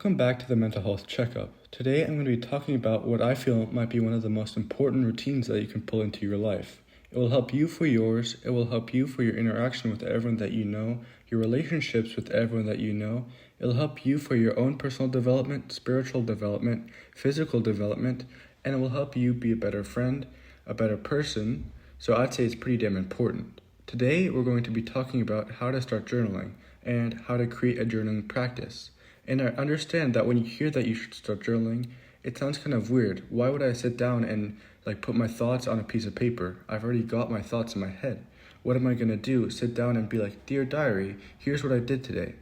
Welcome back to the Mental Health Checkup. Today I'm going to be talking about what I feel might be one of the most important routines that you can pull into your life. It will help you for yours, it will help you for your interaction with everyone that you know, your relationships with everyone that you know, it will help you for your own personal development, spiritual development, physical development, and it will help you be a better friend, a better person, so I'd say it's pretty damn important. Today we're going to be talking about how to start journaling and how to create a journaling practice. And I understand that when you hear that you should start journaling, it sounds kind of weird. Why would I sit down and put my thoughts on a piece of paper? I've already got my thoughts in my head. What am I gonna do? Sit down and be like, "Dear diary, here's what I did today."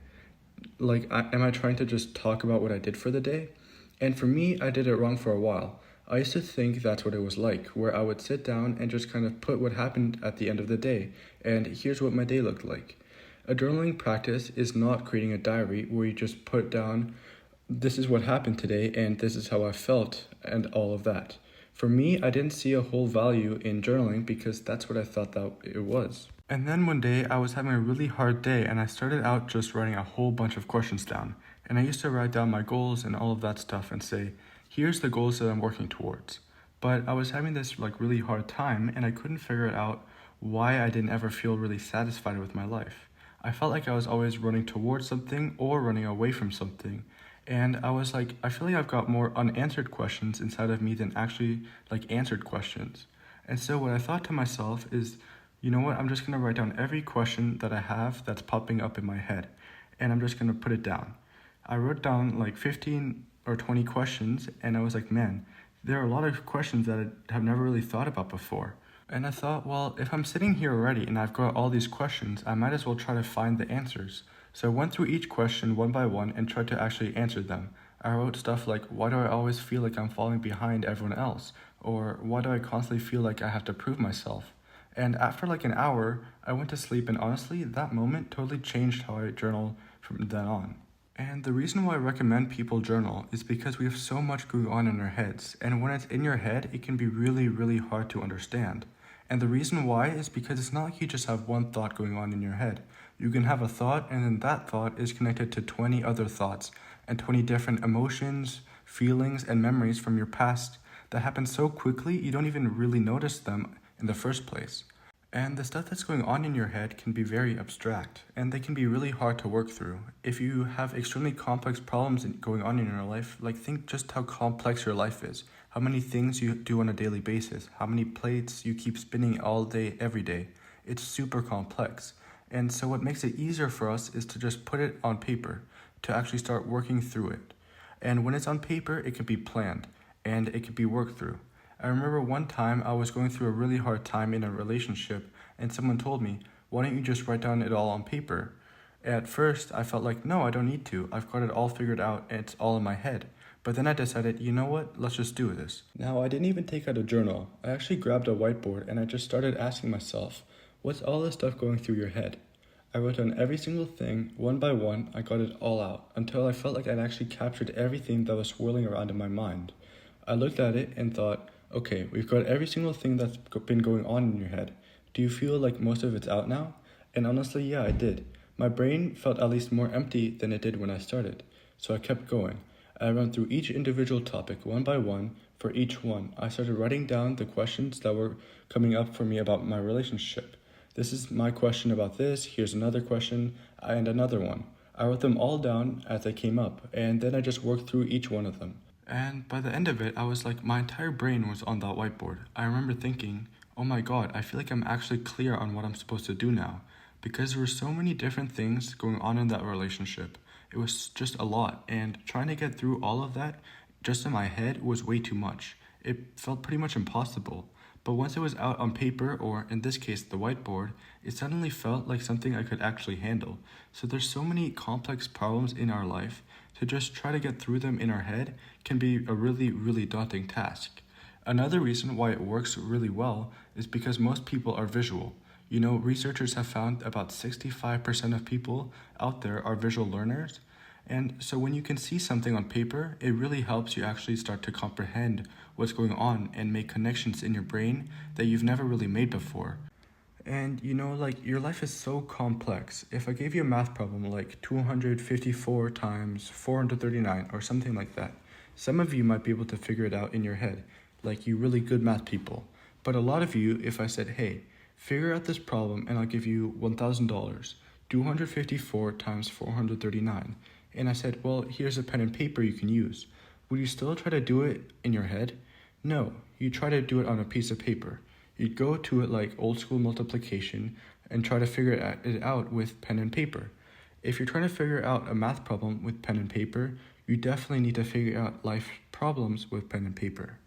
Am I trying to just talk about what I did for the day? And for me, I did it wrong for a while. I used to think that's what it was like, where I would sit down and just kind of put what happened at the end of the day, and here's what my day looked like. A journaling practice is not creating a diary where you just put down, this is what happened today and this is how I felt and all of that. For me, I didn't see a whole value in journaling because that's what I thought that it was. And then one day I was having a really hard day and I started out just writing a whole bunch of questions down. And I used to write down my goals and all of that stuff and say, here's the goals that I'm working towards. But I was having this really hard time and I couldn't figure out why I didn't ever feel really satisfied with my life. I felt like I was always running towards something or running away from something. And I was like, I feel like I've got more unanswered questions inside of me than actually answered questions. And so what I thought to myself is, you know what, I'm just gonna write down every question that I have that's popping up in my head. And I'm just gonna put it down. I wrote down 15 or 20 questions and I was like, man, there are a lot of questions that I have never really thought about before. And I thought, well, if I'm sitting here already and I've got all these questions, I might as well try to find the answers. So I went through each question one by one and tried to actually answer them. I wrote stuff like, why do I always feel like I'm falling behind everyone else? Or why do I constantly feel like I have to prove myself? And after an hour, I went to sleep and honestly, that moment totally changed how I journal from then on. And the reason why I recommend people journal is because we have so much going on in our heads. And when it's in your head, it can be really, really hard to understand. And the reason why is because it's not like you just have one thought going on in your head. You can have a thought and then that thought is connected to 20 other thoughts and 20 different emotions, feelings, and memories from your past that happen so quickly you don't even really notice them in the first place. And the stuff that's going on in your head can be very abstract and they can be really hard to work through. If you have extremely complex problems going on in your life, think just how complex your life is. How many things you do on a daily basis, how many plates you keep spinning all day, every day. It's super complex. And so what makes it easier for us is to just put it on paper, to actually start working through it. And when it's on paper, it can be planned and it can be worked through. I remember one time I was going through a really hard time in a relationship and someone told me, why don't you just write down it all on paper? At first, I felt like, no, I don't need to. I've got it all figured out and it's all in my head. But then I decided, you know what, let's just do this. Now, I didn't even take out a journal. I actually grabbed a whiteboard and I just started asking myself, what's all this stuff going through your head? I wrote down every single thing, one by one, I got it all out, until I felt like I'd actually captured everything that was swirling around in my mind. I looked at it and thought, okay, we've got every single thing that's been going on in your head. Do you feel like most of it's out now? And honestly, yeah, I did. My brain felt at least more empty than it did when I started, so I kept going. I went through each individual topic one by one. For each one, I started writing down the questions that were coming up for me about my relationship. This is my question about this, here's another question, and another one. I wrote them all down as they came up, and then I just worked through each one of them. And by the end of it, I was like, my entire brain was on that whiteboard. I remember thinking, oh my god, I feel like I'm actually clear on what I'm supposed to do now. Because there were so many different things going on in that relationship. It was just a lot, and trying to get through all of that just in my head was way too much. It felt pretty much impossible. But once it was out on paper, or in this case, the whiteboard, it suddenly felt like something I could actually handle. So there's so many complex problems in our life, to just try to get through them in our head can be a really, really daunting task. Another reason why it works really well is because most people are visual. You know, researchers have found about 65% of people out there are visual learners. And so when you can see something on paper, it really helps you actually start to comprehend what's going on and make connections in your brain that you've never really made before. And like your life is so complex. If I gave you a math problem like 254 times 439 or something like that, some of you might be able to figure it out in your head, like you really good math people. But a lot of you, if I said, hey, figure out this problem and I'll give you $1,000, 254 times 439, and I said, well, here's a pen and paper you can use, would you still try to do it in your head? No, you try to do it on a piece of paper. You'd go to it like old school multiplication and try to figure it out with pen and paper. If you're trying to figure out a math problem with pen and paper, you definitely need to figure out life problems with pen and paper.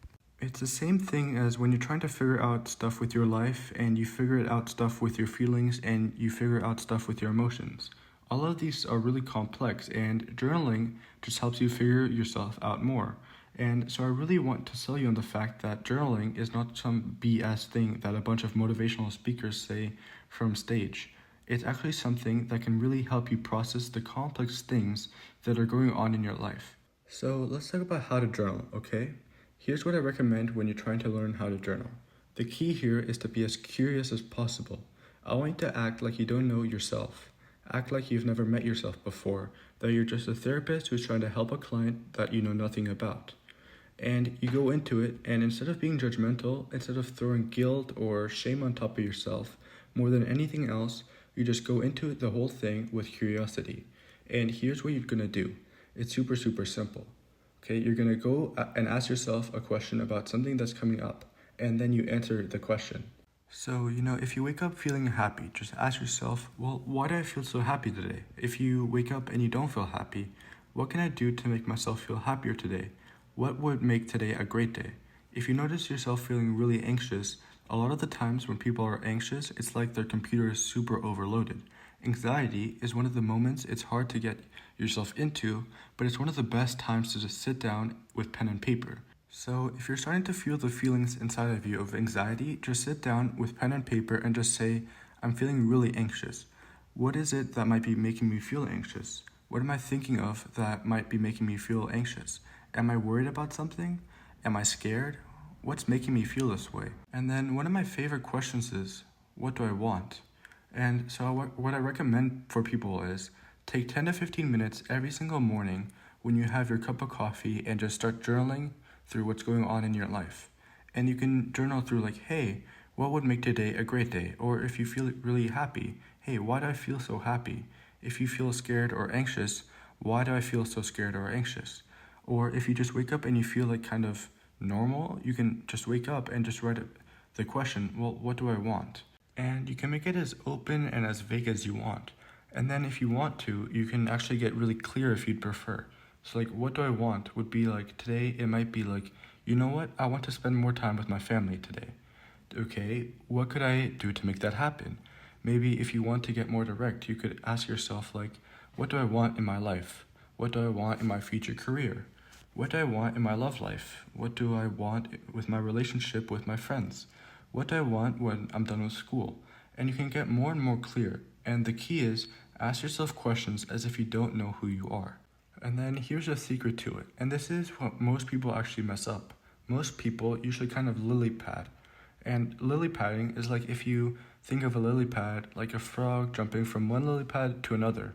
It's the same thing as when you're trying to figure out stuff with your life and you figure it out stuff with your feelings and you figure out stuff with your emotions. All of these are really complex, and journaling just helps you figure yourself out more. And so I really want to sell you on the fact that journaling is not some BS thing that a bunch of motivational speakers say from stage. It's actually something that can really help you process the complex things that are going on in your life. So let's talk about how to journal, okay? Here's what I recommend when you're trying to learn how to journal. The key here is to be as curious as possible. I want you to act like you don't know yourself. Act like you've never met yourself before, that you're just a therapist who's trying to help a client that you know nothing about. And you go into it, and instead of being judgmental, instead of throwing guilt or shame on top of yourself, more than anything else, you just go into the whole thing with curiosity. And here's what you're gonna do. It's super, super simple. Okay, you're gonna go and ask yourself a question about something that's coming up, and then you answer the question. So, if you wake up feeling happy, just ask yourself, well, why do I feel so happy today? If you wake up and you don't feel happy, what can I do to make myself feel happier today? What would make today a great day? If you notice yourself feeling really anxious, a lot of the times when people are anxious, it's like their computer is super overloaded. Anxiety is one of the moments it's hard to get yourself into, but it's one of the best times to just sit down with pen and paper. So if you're starting to feel the feelings inside of you of anxiety, just sit down with pen and paper and just say, I'm feeling really anxious. What is it that might be making me feel anxious? What am I thinking of that might be making me feel anxious? Am I worried about something? Am I scared? What's making me feel this way? And then one of my favorite questions is, what do I want? And so what I recommend for people is take 10 to 15 minutes every single morning when you have your cup of coffee and just start journaling through what's going on in your life. And you can journal through like, hey, what would make today a great day? Or if you feel really happy, hey, why do I feel so happy? If you feel scared or anxious, why do I feel so scared or anxious? Or if you just wake up and you feel like kind of normal, you can just wake up and just write the question, well, what do I want? And you can make it as open and as vague as you want. And then if you want to, you can actually get really clear if you'd prefer. So like, what do I want would be like, today it might be like, you know what, I want to spend more time with my family today. Okay, what could I do to make that happen? Maybe if you want to get more direct, you could ask yourself like, what do I want in my life? What do I want in my future career? What do I want in my love life? What do I want with my relationship with my friends? What do I want when I'm done with school? And you can get more and more clear. And the key is, ask yourself questions as if you don't know who you are. And then here's a secret to it. And this is what most people actually mess up. Most people usually kind of lily pad. And lily padding is like if you think of a lily pad like a frog jumping from one lily pad to another.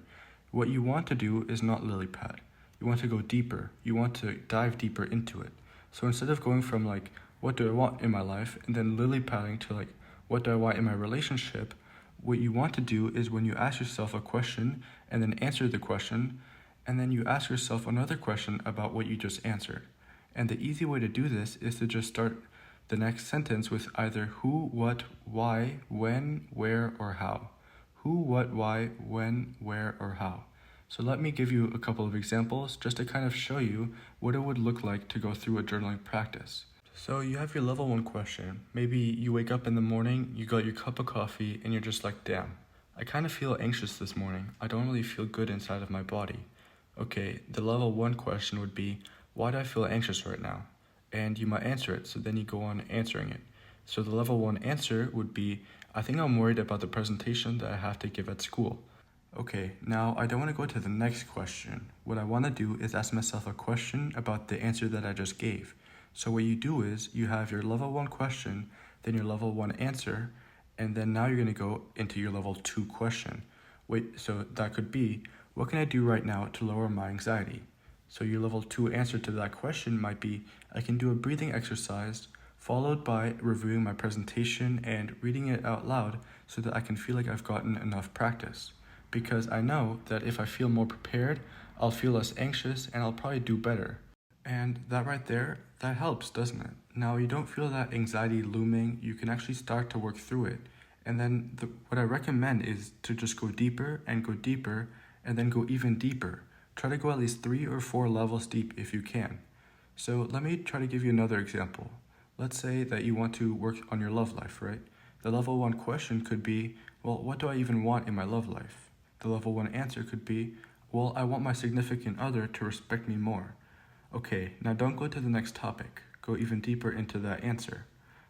What you want to do is not lily pad. You want to go deeper. You want to dive deeper into it. So instead of going from like, what do I want in my life, and then lily padding to like, what do I want in my relationship, what you want to do is when you ask yourself a question and then answer the question, and then you ask yourself another question about what you just answered. And the easy way to do this is to just start the next sentence with either who, what, why, when, where, or how. Who, what, why, when, where, or how. So let me give you a couple of examples just to kind of show you what it would look like to go through a journaling practice. So you have your level 1 question. Maybe you wake up in the morning, you got your cup of coffee, and you're just like, damn, I kind of feel anxious this morning. I don't really feel good inside of my body. Okay, the level 1 question would be, why do I feel anxious right now? And you might answer it, so then you go on answering it. So the level 1 answer would be, I think I'm worried about the presentation that I have to give at school. Okay, now I don't want to go to the next question. What I want to do is ask myself a question about the answer that I just gave. So what you do is you have your level 1 question, then your level 1 answer, And then now you're going to go into your level 2 question. Wait, so that could be, what can I do right now to lower my anxiety? So your level 2 answer to that question might be, I can do a breathing exercise followed by reviewing my presentation and reading it out loud so that I can feel like I've gotten enough practice. Because I know that if I feel more prepared, I'll feel less anxious and I'll probably do better. And that right there, that helps, doesn't it? Now you don't feel that anxiety looming, you can actually start to work through it. And then what I recommend is to just go deeper and then go even deeper. Try to go at least 3 or 4 levels deep if you can. So let me try to give you another example. Let's say that you want to work on your love life, right? The level 1 question could be, well, what do I even want in my love life? The level 1 answer could be, well, I want my significant other to respect me more. Okay, now don't go to the next topic. Go even deeper into that answer.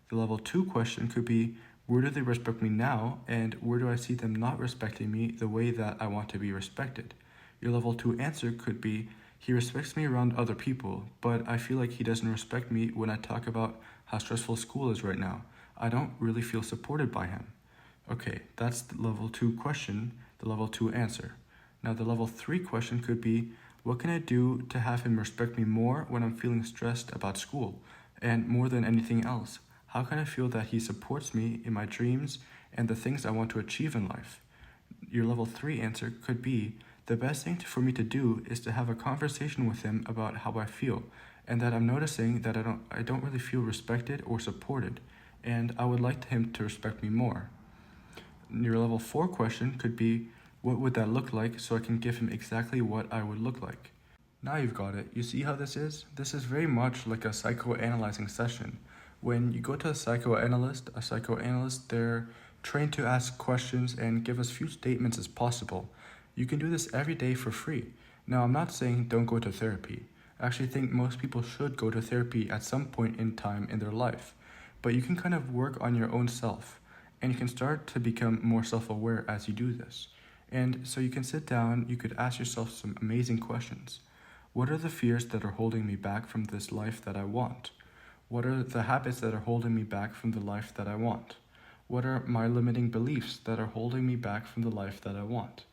The level 2 question could be, where do they respect me now, and where do I see them not respecting me the way that I want to be respected? Your level 2 answer could be, he respects me around other people, but I feel like he doesn't respect me when I talk about how stressful school is right now. I don't really feel supported by him. Okay, that's the level 2 question, the level 2 answer. Now the level 3 question could be, what can I do to have him respect me more when I'm feeling stressed about school? And more than anything else, how can I feel that he supports me in my dreams and the things I want to achieve in life? Your level 3 answer could be, the best thing for me to do is to have a conversation with him about how I feel, and that I'm noticing that I don't really feel respected or supported, and I would like him to respect me more. Your level 4 question could be, what would that look like so I can give him exactly what I would look like? Now you've got it. You see how this is? This is very much like a psychoanalyzing session. When you go to a psychoanalyst, they're trained to ask questions and give as few statements as possible. You can do this every day for free. Now, I'm not saying don't go to therapy. I actually think most people should go to therapy at some point in time in their life. But you can kind of work on your own self, and you can start to become more self-aware as you do this. And so you can sit down, you could ask yourself some amazing questions. What are the fears that are holding me back from this life that I want? What are the habits that are holding me back from the life that I want? What are my limiting beliefs that are holding me back from the life that I want?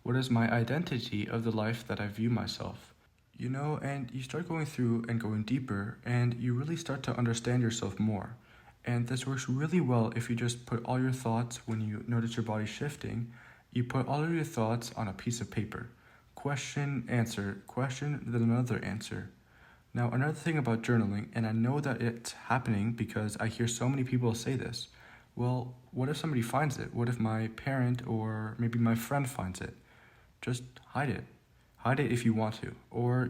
What is my identity of the life that I view myself? And you start going through and going deeper, and you really start to understand yourself more. And this works really well if you just put all your thoughts, when you notice your body shifting, you put all of your thoughts on a piece of paper. Question, answer, question, then another answer. Now, another thing about journaling, and I know that it's happening because I hear so many people say this, well, what if somebody finds it? What if my parent or maybe my friend finds it? Just hide it. Hide it if you want to. Or,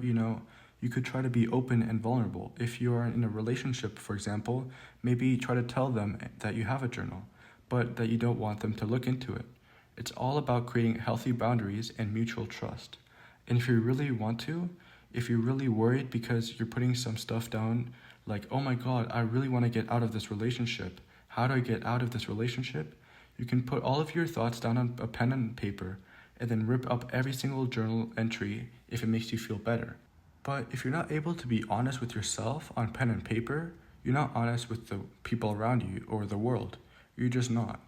you could try to be open and vulnerable. If you're in a relationship, for example, maybe try to tell them that you have a journal, but that you don't want them to look into it. It's all about creating healthy boundaries and mutual trust. And if you really want to, if you're really worried because you're putting some stuff down, like, oh my God, I really want to get out of this relationship. How do I get out of this relationship? You can put all of your thoughts down on a pen and paper and then rip up every single journal entry if it makes you feel better. But if you're not able to be honest with yourself on pen and paper, you're not honest with the people around you or the world. You're just not.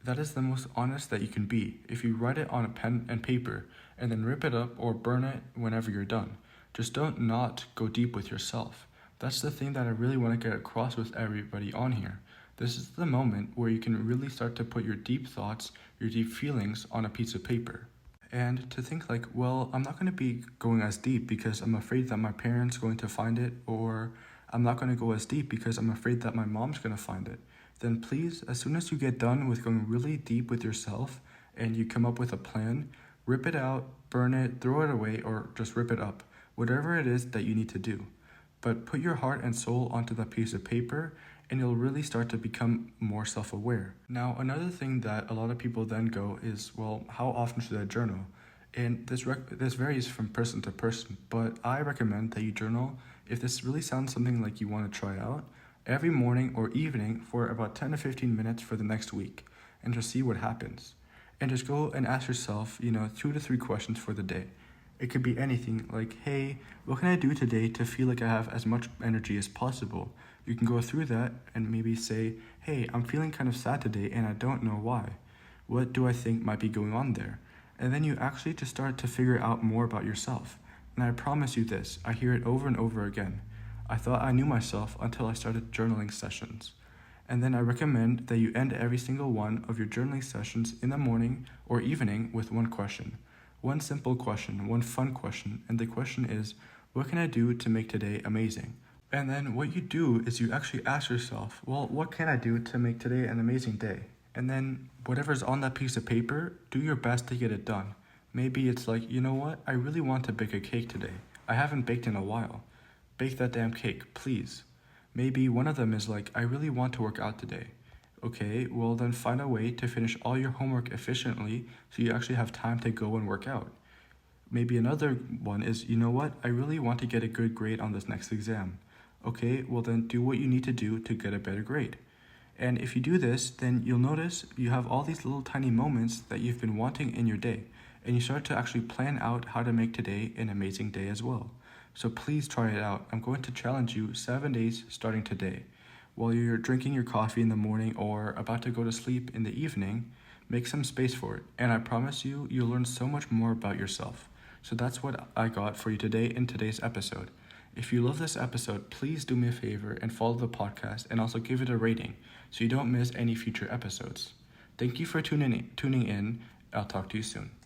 That is the most honest that you can be. If you write it on a pen and paper and then rip it up or burn it whenever you're done. Just don't not go deep with yourself. That's the thing that I really want to get across with everybody on here. This is the moment where you can really start to put your deep thoughts, your deep feelings on a piece of paper. And to think like, well, I'm not going to be going as deep because I'm afraid that my parents are going to find it, or I'm not going to go as deep because I'm afraid that my mom's going to find it. Then please, as soon as you get done with going really deep with yourself and you come up with a plan, rip it out, burn it, throw it away, or just rip it up. Whatever it is that you need to do. But put your heart and soul onto that piece of paper and you'll really start to become more self-aware. Now, another thing that a lot of people then go is, well, how often should I journal? And this varies from person to person, but I recommend that you journal, if this really sounds something like you want to try out, every morning or evening for about 10 to 15 minutes for the next week, and just see what happens. And just go and ask yourself, 2 to 3 questions for the day. It could be anything like, hey, what can I do today to feel like I have as much energy as possible? You can go through that and maybe say, hey, I'm feeling kind of sad today and I don't know why. What do I think might be going on there? And then you actually just start to figure out more about yourself. And I promise you this, I hear it over and over again. I thought I knew myself until I started journaling sessions. And then I recommend that you end every single one of your journaling sessions in the morning or evening with one question. One simple question, one fun question, and the question is, what can I do to make today amazing? And then what you do is you actually ask yourself, well, what can I do to make today an amazing day? And then whatever's on that piece of paper, do your best to get it done. Maybe it's like, you know what, I really want to bake a cake today. I haven't baked in a while. Bake that damn cake, please. Maybe one of them is like, I really want to work out today. Okay, well then find a way to finish all your homework efficiently so you actually have time to go and work out. Maybe another one is, you know what, I really want to get a good grade on this next exam. Okay, well then do what you need to do to get a better grade. And if you do this, then you'll notice you have all these little tiny moments that you've been wanting in your day. And you start to actually plan out how to make today an amazing day as well. So please try it out. I'm going to challenge you 7 days starting today. While you're drinking your coffee in the morning or about to go to sleep in the evening, make some space for it. And I promise you, you'll learn so much more about yourself. So that's what I got for you today in today's episode. If you love this episode, please do me a favor and follow the podcast and also give it a rating so you don't miss any future episodes. Thank you for tuning in. I'll talk to you soon.